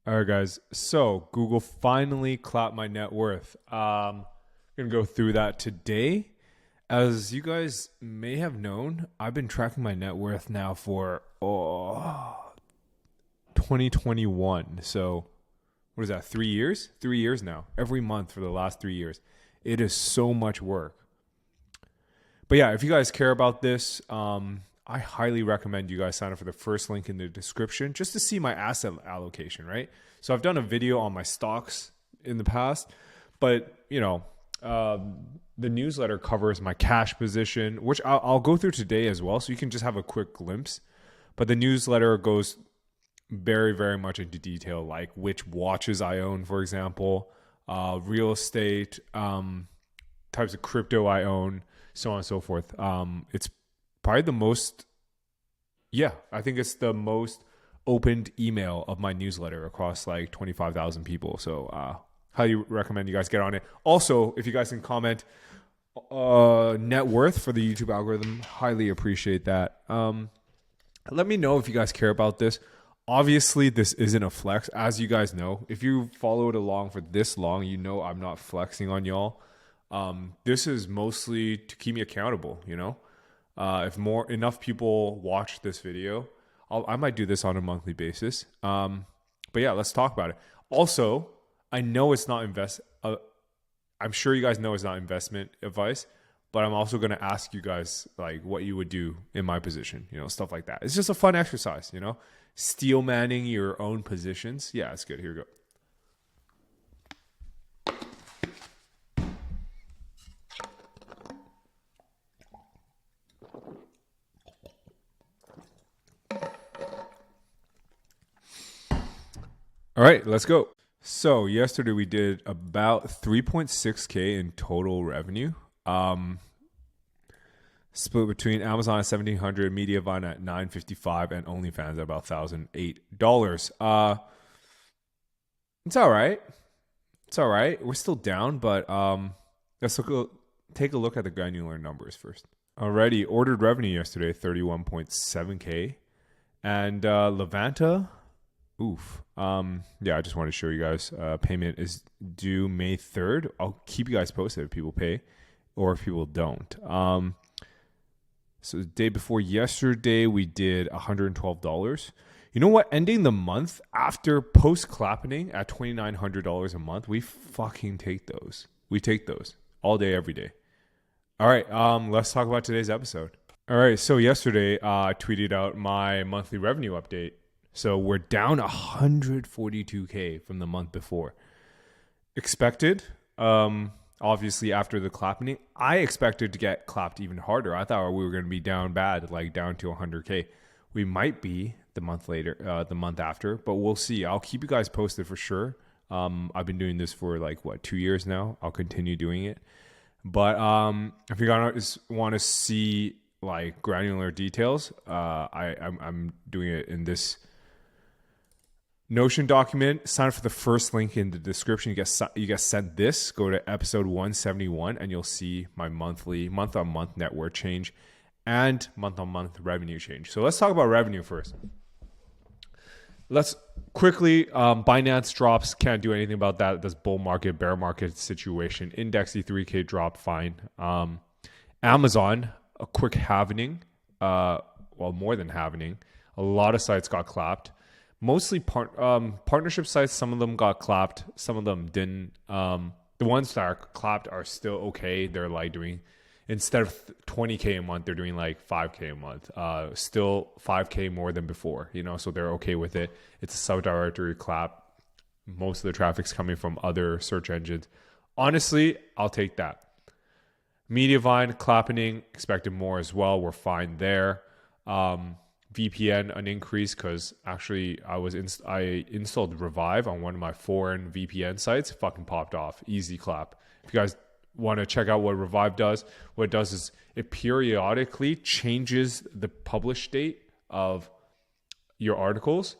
All right, guys. So Google finally clapped my net worth. I'm going to go through that today. As you guys may have known, I've been tracking my net worth now for 2021. So what is that, 3 years? 3 years now. Every month for the last 3 years. It is so much work. But yeah, if you guys care about this, I highly recommend you guys sign up for the first link in the description just to see my asset allocation, right? So I've done a video on my stocks in the past, but the newsletter covers my cash position, which I'll go through today as well. So you can just have a quick glimpse, but the newsletter goes very, very much into detail, like which watches I own, for example, real estate, types of crypto I own, so on and so forth. It's probably I think it's the most opened email of my newsletter across like 25,000 people. So highly recommend you guys get on it. Also, if you guys can comment net worth for the YouTube algorithm, highly appreciate that. Let me know if you guys care about this. Obviously, this isn't a flex, as you guys know. If you followed along for this long, you know I'm not flexing on y'all. This is mostly to keep me accountable, if enough people watch this video, I might do this on a monthly basis. But yeah, let's talk about it. Also, I know it's not I'm sure you guys know it's not investment advice, but I'm also going to ask you guys like what you would do in my position, stuff like that. It's just a fun exercise, steel manning your own positions. Yeah, it's good. Here we go. All right, let's go. So yesterday we did about 3.6K in total revenue. Split between Amazon at $1,700, Mediavine at $955, and OnlyFans at about $1,008. It's all right. It's all right. We're still down, but let's take a look at the granular numbers first. Alrighty, ordered revenue yesterday, 31.7K. And Levanta, oof. Yeah, I just want to show you guys. Payment is due May 3rd. I'll keep you guys posted if people pay or if people don't. So the day before yesterday, we did $112. You know what? Ending the month after post-clapping at $2,900 a month, we fucking take those. We take those all day, every day. All right, let's talk about today's episode. All right, so yesterday I tweeted out my monthly revenue update. So we're down 142K from the month before. Expected, obviously after the clapping, I expected to get clapped even harder. I thought we were going to be down bad, like down to 100K. We might be the month after, but we'll see. I'll keep you guys posted for sure. I've been doing this for 2 years now. I'll continue doing it. But if you guys want to see like granular details, I'm doing it in this Notion document. Sign up for the first link in the description. You get sent this. Go to episode 171 and you'll see my month-on-month net worth change and month-on-month revenue change. So let's talk about revenue first. Let's quickly, Binance drops. Can't do anything about that. This bull market, bear market situation. Index E3K drop, fine. Amazon, a quick halvening. More than halvening. A lot of sites got clapped. Mostly partnership sites, some of them got clapped, some of them didn't. The ones that are clapped are still okay. They're like doing, instead of 20K a month, they're doing like 5K a month. Still 5K more than before, so they're okay with it. It's a sub-directory clap. Most of the traffic's coming from other search engines. Honestly, I'll take that. Mediavine, clapping, expected more as well. We're fine there. VPN an increase because actually I installed Revive on one of my foreign VPN sites. Fucking popped off. Easy clap. If you guys want to check out what Revive does, what it does is it periodically changes the publish date of your articles,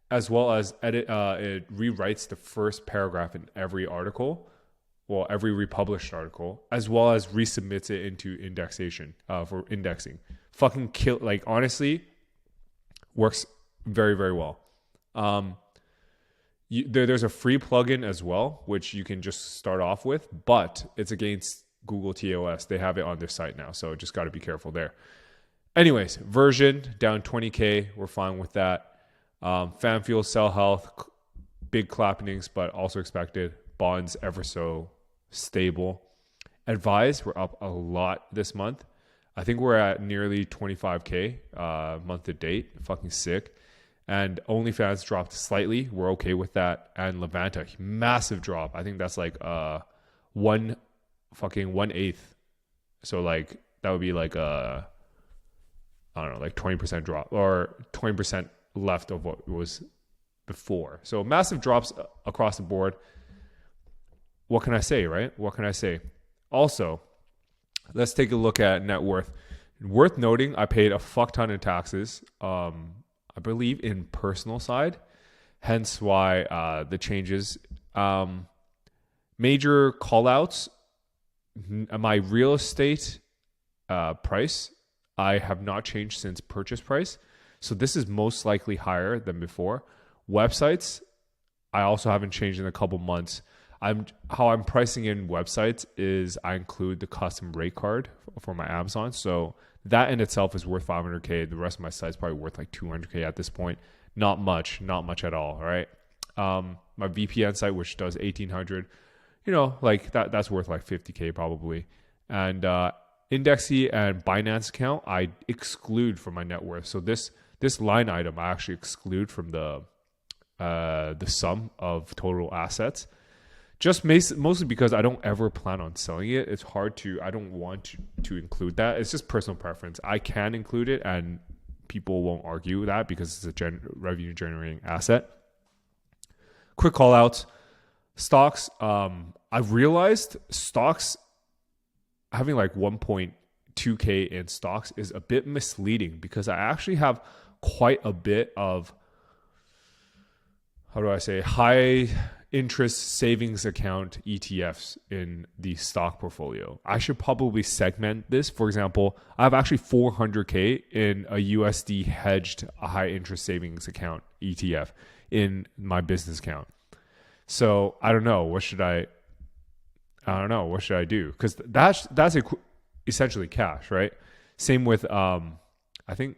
as well as it rewrites the first paragraph in every article, every republished article, as well as resubmits it into indexation for indexing. Fucking kill. Honestly, works very, very well. There's a free plugin as well, which you can just start off with, but it's against Google TOS. They have it on their site now, so just got to be careful there. Anyways, version down 20K. We're fine with that. Fan fuel, Cell Health, big clappings, but also expected. Bonds ever so stable. Advise, we're up a lot this month. I think we're at nearly 25K month to date. Fucking sick. And OnlyFans dropped slightly. We're okay with that. And Levanta, massive drop. I think that's like 1/8. So like that would be like I don't know, like 20% drop or 20% left of what was before. So massive drops across the board. What can I say, right? What can I say? Also, let's take a look at net worth. Worth noting, I paid a fuck ton in taxes. I believe in personal side, hence why the changes. Major call outs, my real estate price, I have not changed since purchase price. So this is most likely higher than before. Websites, I also haven't changed in a couple months. How I'm pricing in websites is I include the custom rate card for my Amazon. So that in itself is worth 500K. The rest of my site's probably worth like 200K at this point. Not much at all. All right. My VPN site, which does 1800, like that's worth like 50K probably. And Indexy and Binance account, I exclude from my net worth. So this line item, I actually exclude from the sum of total assets. Just mostly because I don't ever plan on selling it. It's hard to, I don't want to include that. It's just personal preference. I can include it and people won't argue that because it's a revenue generating asset. Quick call outs. Stocks. I've realized stocks having like 1.2K in stocks is a bit misleading because I actually have quite a bit of, high interest savings account ETFs in the stock portfolio. I should probably segment this. For example, I have actually 400K in a USD hedged high interest savings account ETF in my business account. So I don't know. What should I do? Because that's essentially cash, right? Same with, I think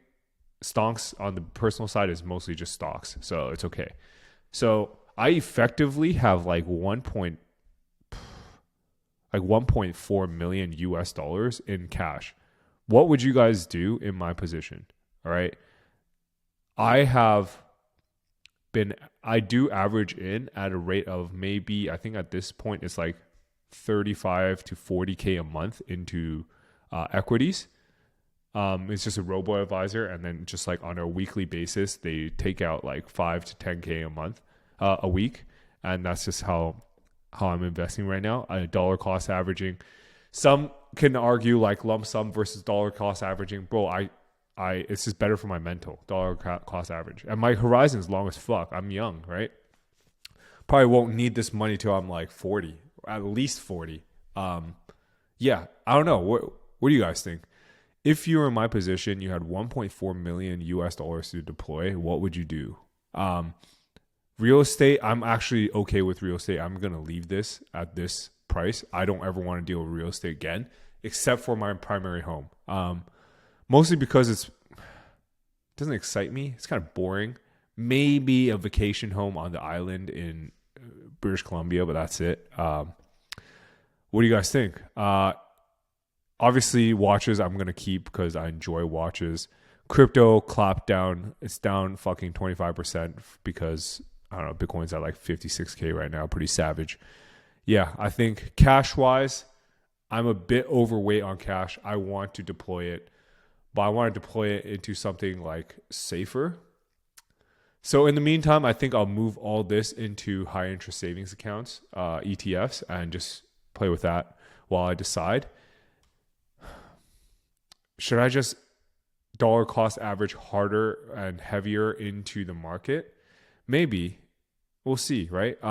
stocks on the personal side is mostly just stocks. So it's okay. So I effectively have like 1.4 million US dollars in cash. What would you guys do in my position? All right. I do average in at a rate of maybe, I think at this point it's like 35 to 40K a month into equities. It's just a robo advisor. And then just like on a weekly basis, they take out like 5 to 10K a month. A week, and that's just how I'm investing right now. Dollar cost averaging. Some can argue like lump sum versus dollar cost averaging. Bro, it's just better for my mental. Dollar cost average, and my horizon is long as fuck. I'm young, right? Probably won't need this money till I'm like 40, at least 40. Yeah, I don't know. What do you guys think? If you were in my position, you had 1.4 million US dollars to deploy. What would you do? Real estate, I'm actually okay with real estate. I'm going to leave this at this price. I don't ever want to deal with real estate again, except for my primary home. Mostly because it doesn't excite me. It's kind of boring. Maybe a vacation home on the island in British Columbia, but that's it. What do you guys think? Obviously, watches I'm going to keep because I enjoy watches. Crypto clapped down. It's down fucking 25% because I don't know, Bitcoin's at like 56K right now, pretty savage. Yeah, I think cash-wise, I'm a bit overweight on cash. I want to deploy it, but I want to deploy it into something like safer. So in the meantime, I think I'll move all this into high interest savings accounts, ETFs, and just play with that while I decide. Should I just dollar cost average harder and heavier into the market? Maybe. We'll see, right?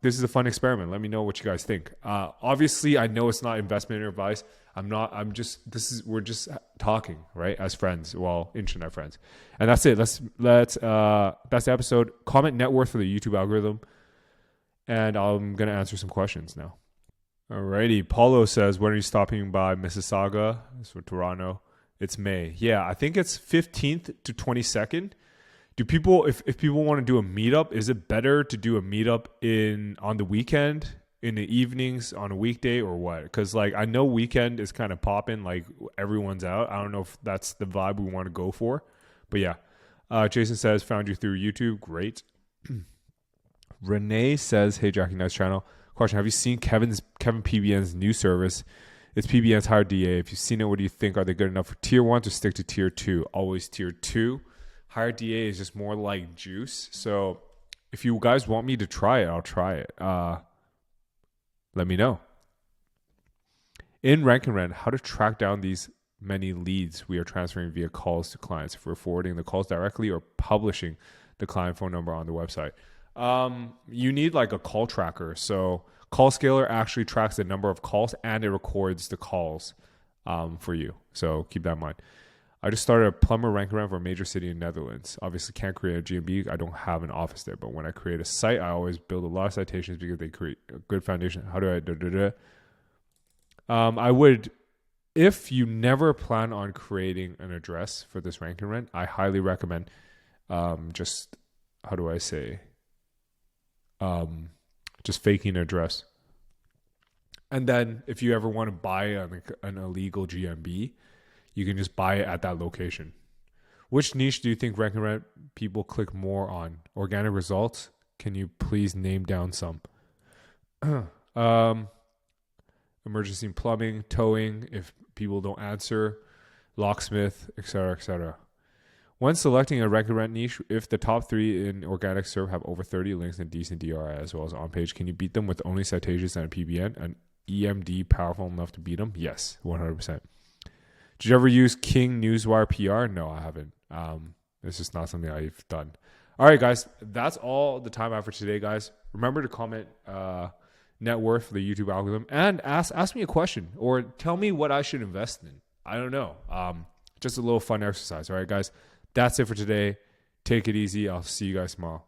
This is a fun experiment. Let me know what you guys think. Obviously, I know it's not investment advice. We're just talking, right? As friends, well, internet friends. And that's it. That's the episode. Comment net worth for the YouTube algorithm. And I'm going to answer some questions now. Alrighty. Paulo says, when are you stopping by Mississauga? It's for Toronto. It's May. Yeah, I think it's 15th to 22nd. Do people, if people want to do a meetup, is it better to do a meetup on the weekend, in the evenings, on a weekday, or what? Because like I know weekend is kind of popping, like everyone's out. I don't know if that's the vibe we want to go for, but yeah. Jason says, found you through YouTube. Great. Renee says, hey Jackie, nice channel. Question: have you seen Kevin PBN's new service? It's PBN's Hire DA. If you've seen it, what do you think? Are they good enough for tier 1 to stick to tier 2? Always tier 2. Hire DA is just more like juice. So if you guys want me to try it, I'll try it. Let me know. In Rank and Rent, how to track down these many leads we are transferring via calls to clients, if we're forwarding the calls directly or publishing the client phone number on the website. You need like a call tracker. So Call Scaler actually tracks the number of calls and it records the calls for you. So keep that in mind. I just started a plumber rank and rent for a major city in Netherlands. Obviously can't create a GMB. I don't have an office there, but when I create a site, I always build a lot of citations because they create a good foundation. How do I I would, if you never plan on creating an address for this rank and rent, I highly recommend just faking an address. And then if you ever want to buy an illegal GMB, you can just buy it at that location. Which niche do you think Rank and Rent people click more on? Organic results? Can you please name down some? Emergency plumbing, towing, if people don't answer, locksmith, etc., etc. When selecting a Rank and Rent niche, if the top 3 in organic serve have over 30 links and decent DRI as well as on page, can you beat them with only citations and a PBN? An EMD powerful enough to beat them? Yes, 100%. Did you ever use King Newswire PR? No, I haven't. It's just not something I've done. All right, guys. That's all the time I have for today, guys. Remember to comment net worth for the YouTube algorithm and ask me a question or tell me what I should invest in. I don't know. Just a little fun exercise. All right, guys. That's it for today. Take it easy. I'll see you guys tomorrow.